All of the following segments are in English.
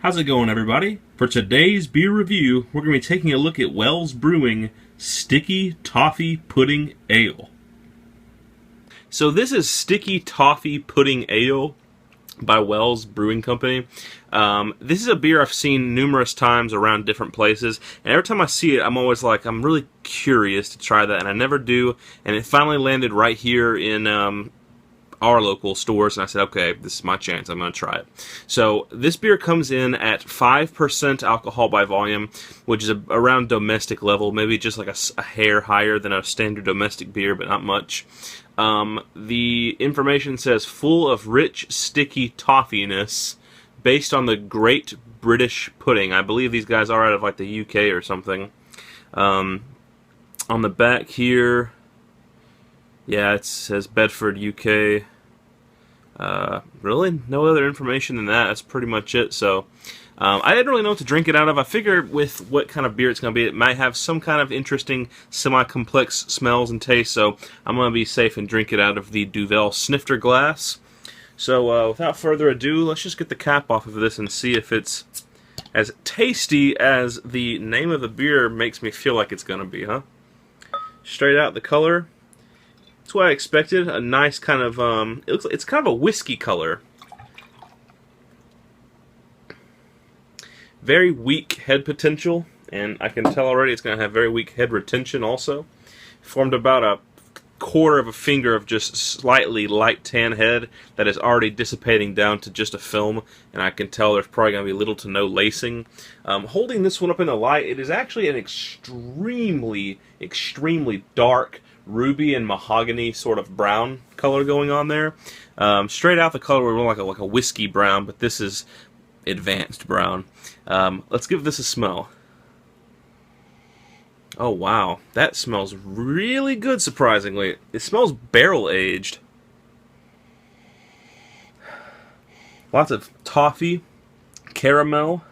How's it going, everybody? For today's beer review, we're going to be taking a look at Wells Brewing Sticky Toffee Pudding Ale. So this is Sticky Toffee Pudding Ale by Wells Brewing Company. This is a beer I've seen numerous times around different places, and every time I see it, I'm always like, I'm really curious to try that, and I never do, and it finally landed right here in our local stores, and I said, okay, this is my chance, I'm going to try it. So this beer comes in at 5% alcohol by volume, which is around domestic level, maybe just like a hair higher than a standard domestic beer, but not much. The information says full of rich, sticky toffiness based on the Great British Pudding. I believe these guys are out of like the UK or something. On the back here, yeah, it says Bedford, UK. Really, no other information than that. That's pretty much it. So, I didn't really know what to drink it out of. I figured with what kind of beer it's going to be, it might have some kind of interesting, semi-complex smells and tastes. So, I'm going to be safe and drink it out of the Duvel Snifter glass. So, without further ado, let's just get the cap off of this and see if it's as tasty as the name of the beer makes me feel like it's going to be, huh? Straight out the color. That's what I expected. A nice kind of, it looks like it's kind of a whiskey color. Very weak head potential, and I can tell already it's going to have very weak head retention also. Formed about a quarter of a finger of just slightly light tan head that is already dissipating down to just a film, and I can tell there's probably going to be little to no lacing. Holding this one up in the light, it is actually an extremely dark ruby and mahogany sort of brown color going on there. Straight out the color we're more like a whiskey brown, but this is advanced brown. Let's give this a smell. Oh wow, that smells really good, surprisingly. It smells barrel aged. Lots of toffee, caramel,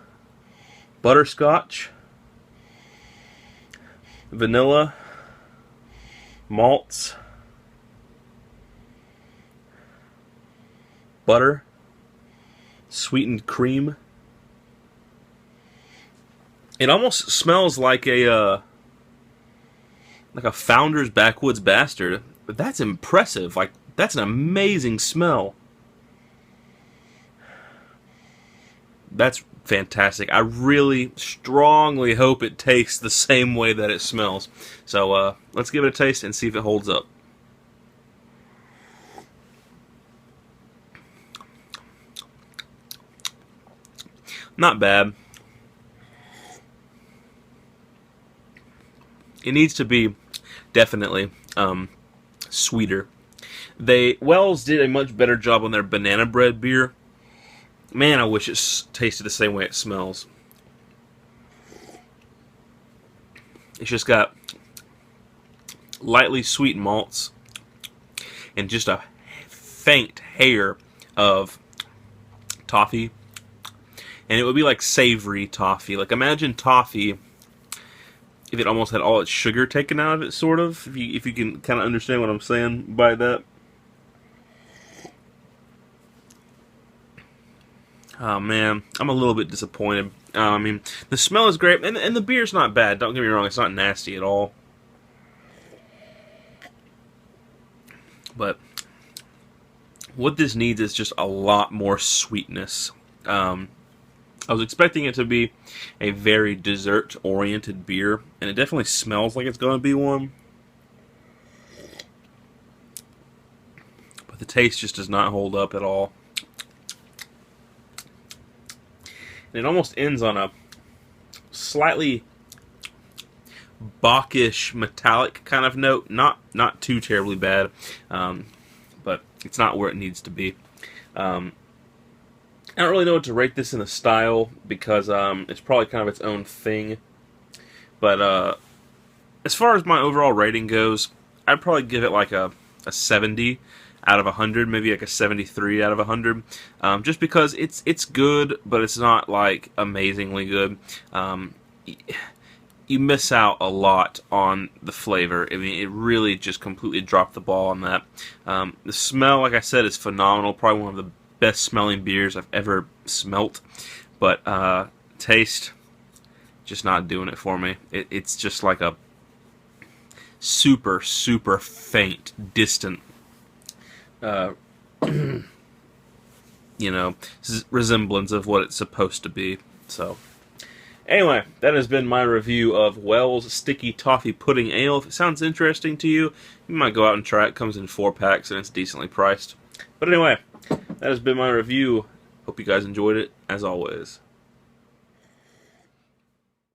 butterscotch, vanilla, malts, butter, sweetened cream. It almost smells like a Founder's Backwoods Bastard. But that's impressive. Like, that's an amazing smell. That's fantastic. I really strongly hope it tastes the same way that it smells. So let's give it a taste and see if it holds up. Not bad. It needs to be definitely sweeter. Wells did a much better job on their banana bread beer. Man, I wish it tasted the same way it smells. It's just got lightly sweet malts and just a faint hair of toffee. And it would be like savory toffee. Like, imagine toffee if it almost had all its sugar taken out of it, sort of. If you can kind of understand what I'm saying by that. Oh man, I'm a little bit disappointed. I mean, the smell is great, and the beer's not bad. Don't get me wrong, it's not nasty at all. But what this needs is just a lot more sweetness. I was expecting it to be a very dessert-oriented beer, and it definitely smells like it's going to be one. But the taste just does not hold up at all. And it almost ends on a slightly Bacchish metallic kind of note. Not too terribly bad, but it's not where it needs to be. I don't really know what to rate this in the style because it's probably kind of its own thing. But as far as my overall rating goes, I'd probably give it like a 70 out of 100, maybe like a 73 out of 100. Just because it's good, but it's not like amazingly good. You miss out a lot on the flavor. I mean, it really just completely dropped the ball on that. The smell, like I said, is phenomenal. Probably one of the best smelling beers I've ever smelt. But taste, just not doing it for me. It's just like a super, super faint, distant, resemblance of what it's supposed to be. So, anyway, that has been my review of Wells Sticky Toffee Pudding Ale. If it sounds interesting to you, you might go out and try it. It comes in 4 packs and it's decently priced. But anyway, that has been my review. Hope you guys enjoyed it, as always.